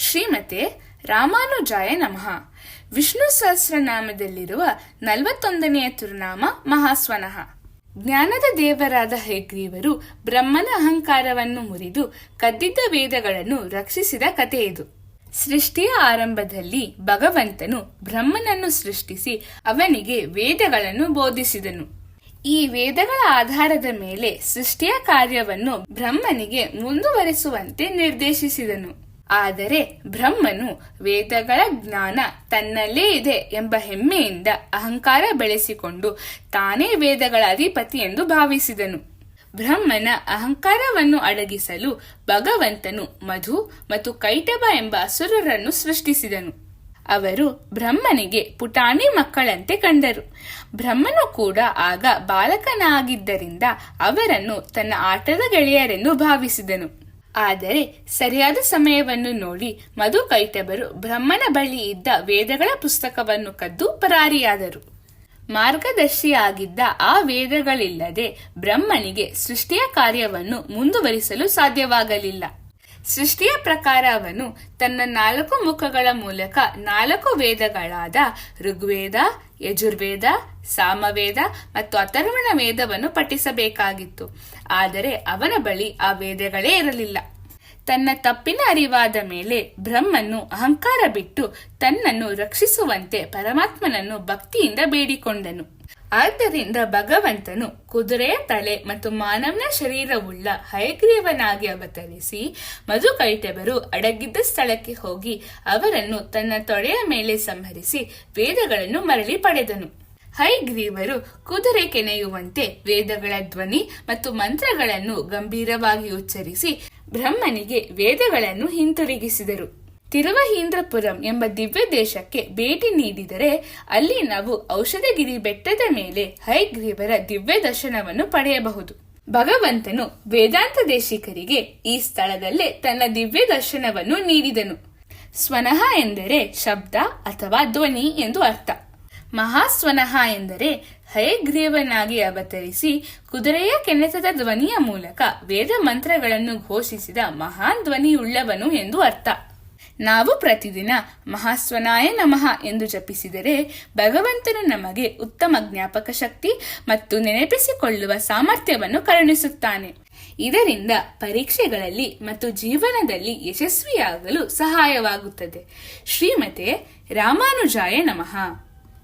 ಶ್ರೀಮತೆ ರಾಮಾನುಜಾಯ ನಮಃ. ವಿಷ್ಣು ಸಹಸ್ರನಾಮದಲ್ಲಿರುವ 41ನೆಯ ತಿರುನಾಮ ಮಹಾಸ್ವನಃ. ಜ್ಞಾನದ ದೇವರಾದ ಹಯಗ್ರೀವರು ಬ್ರಹ್ಮನ ಅಹಂಕಾರವನ್ನು ಮುರಿದು ಕದ್ದಿದ್ದ ವೇದಗಳನ್ನು ರಕ್ಷಿಸಿದ ಕಥೆ ಇದು. ಸೃಷ್ಟಿಯ ಆರಂಭದಲ್ಲಿ ಭಗವಂತನು ಬ್ರಹ್ಮನನ್ನು ಸೃಷ್ಟಿಸಿ ಅವನಿಗೆ ವೇದಗಳನ್ನು ಬೋಧಿಸಿದನು. ಈ ವೇದಗಳ ಆಧಾರದ ಮೇಲೆ ಸೃಷ್ಟಿಯ ಕಾರ್ಯವನ್ನು ಬ್ರಹ್ಮನಿಗೆ ಮುಂದುವರೆಸುವಂತೆ ನಿರ್ದೇಶಿಸಿದನು. ಆದರೆ ಬ್ರಹ್ಮನು ವೇದಗಳ ಜ್ಞಾನ ತನ್ನಲ್ಲೇ ಇದೆ ಎಂಬ ಹೆಮ್ಮೆಯಿಂದ ಅಹಂಕಾರ ಬೆಳೆಸಿಕೊಂಡು ತಾನೇ ವೇದಗಳ ಅಧಿಪತಿ ಎಂದು ಭಾವಿಸಿದನು. ಬ್ರಹ್ಮನ ಅಹಂಕಾರವನ್ನು ಅಡಗಿಸಲು ಭಗವಂತನು ಮಧು ಮತ್ತು ಕೈಟಭ ಎಂಬ ಅಸುರರನ್ನು ಸೃಷ್ಟಿಸಿದನು. ಅವರು ಬ್ರಹ್ಮನಿಗೆ ಪುಟಾಣಿ ಮಕ್ಕಳಂತೆ ಕಂಡರು. ಬ್ರಹ್ಮನು ಕೂಡ ಆಗ ಬಾಲಕನಾಗಿದ್ದರಿಂದ ಅವರನ್ನು ತನ್ನ ಆಟದ ಗೆಳೆಯರೆಂದು ಭಾವಿಸಿದನು. ಆದರೆ ಸರಿಯಾದ ಸಮಯವನ್ನು ನೋಡಿ ಮಧು ಕೈಟಭರು ಬ್ರಹ್ಮನ ಬಳಿ ಇದ್ದ ವೇದಗಳ ಪುಸ್ತಕವನ್ನು ಕದ್ದು ಪರಾರಿಯಾದರು. ಮಾರ್ಗದರ್ಶಿಯಾಗಿದ್ದ ಆ ವೇದಗಳಿಲ್ಲದೆ ಬ್ರಹ್ಮನಿಗೆ ಸೃಷ್ಟಿಯ ಕಾರ್ಯವನ್ನು ಮುಂದುವರಿಸಲು ಸಾಧ್ಯವಾಗಲಿಲ್ಲ. ಸೃಷ್ಟಿಯ ಪ್ರಕಾರ ಅವನು ತನ್ನ 4 ಮುಖಗಳ ಮೂಲಕ 4 ವೇದಗಳಾದ ಋಗ್ವೇದ, ಯಜುರ್ವೇದ, ಸಾಮವೇದ ಮತ್ತು ಅಥರ್ವಣ ವೇದವನ್ನು ಪಠಿಸಬೇಕಾಗಿತ್ತು. ಆದರೆ ಅವನ ಬಳಿ ಆ ವೇದಗಳೇ ಇರಲಿಲ್ಲ. ತನ್ನ ತಪ್ಪಿನ ಅರಿವಾದ ಮೇಲೆ ಬ್ರಹ್ಮನು ಅಹಂಕಾರ ಬಿಟ್ಟು ತನ್ನನ್ನು ರಕ್ಷಿಸುವಂತೆ ಪರಮಾತ್ಮನನ್ನು ಭಕ್ತಿಯಿಂದ ಬೇಡಿಕೊಂಡನು. ಆದ್ದರಿಂದ ಭಗವಂತನು ಕುದುರೆಯ ತಲೆ ಮತ್ತು ಮಾನವನ ಶರೀರವುಳ್ಳ ಹಯಗ್ರೀವನಾಗಿ ಅವತರಿಸಿ ಮಧು ಕೈಟಭರು ಅಡಗಿದ್ದ ಸ್ಥಳಕ್ಕೆ ಹೋಗಿ ಅವರನ್ನು ತನ್ನ ತೊಡೆಯ ಮೇಲೆ ಸಂಹರಿಸಿ ವೇದಗಳನ್ನು ಮರಳಿ ಪಡೆದನು. ಹಯಗ್ರೀವರು ಕುದುರೆ ಕೆನೆಯುವಂತೆ ವೇದಗಳ ಧ್ವನಿ ಮತ್ತು ಮಂತ್ರಗಳನ್ನು ಗಂಭೀರವಾಗಿ ಉಚ್ಚರಿಸಿ ಬ್ರಹ್ಮನಿಗೆ ವೇದಗಳನ್ನು ಹಿಂತಿರುಗಿಸಿದರು. ತಿರುವಹೀಂದ್ರಪುರಂ ಎಂಬ ದಿವ್ಯ ದೇಶಕ್ಕೆ ಭೇಟಿ ನೀಡಿದರೆ ಅಲ್ಲಿ ನಾವು ಔಷಧಗಿರಿ ಬೆಟ್ಟದ ಮೇಲೆ ಹಯಗ್ರೀವರ ದಿವ್ಯ ದರ್ಶನವನ್ನು ಪಡೆಯಬಹುದು. ಭಗವಂತನು ವೇದಾಂತ ದೇಶಿಕರಿಗೆ ಈ ಸ್ಥಳದಲ್ಲೇ ತನ್ನ ದಿವ್ಯ ದರ್ಶನವನ್ನು ನೀಡಿದನು. ಸ್ವನಃ ಎಂದರೆ ಶಬ್ದ ಅಥವಾ ಧ್ವನಿ ಎಂದು ಅರ್ಥ. ಮಹಾಸ್ವನಃ ಎಂದರೆ ಹಯಗ್ರೀವನಾಗಿ ಅವತರಿಸಿ ಕುದುರೆಯ ಕೆನೆತದ ಧ್ವನಿಯ ಮೂಲಕ ವೇದ ಮಂತ್ರಗಳನ್ನು ಘೋಷಿಸಿದ ಮಹಾನ್ ಧ್ವನಿಯುಳ್ಳವನು ಎಂದು ಅರ್ಥ. ನಾವು ಪ್ರತಿದಿನ ಮಹಾಸ್ವನಾಯ ನಮಃ ಎಂದು ಜಪಿಸಿದರೆ ಭಗವಂತನು ನಮಗೆ ಉತ್ತಮ ಜ್ಞಾಪಕ ಶಕ್ತಿ ಮತ್ತು ನೆನಪಿಸಿಕೊಳ್ಳುವ ಸಾಮರ್ಥ್ಯವನ್ನು ಕರುಣಿಸುತ್ತಾನೆ. ಇದರಿಂದ ಪರೀಕ್ಷೆಗಳಲ್ಲಿ ಮತ್ತು ಜೀವನದಲ್ಲಿ ಯಶಸ್ವಿಯಾಗಲು ಸಹಾಯವಾಗುತ್ತದೆ. ಶ್ರೀಮತೆ ರಾಮಾನುಜಾಯ ನಮಃ.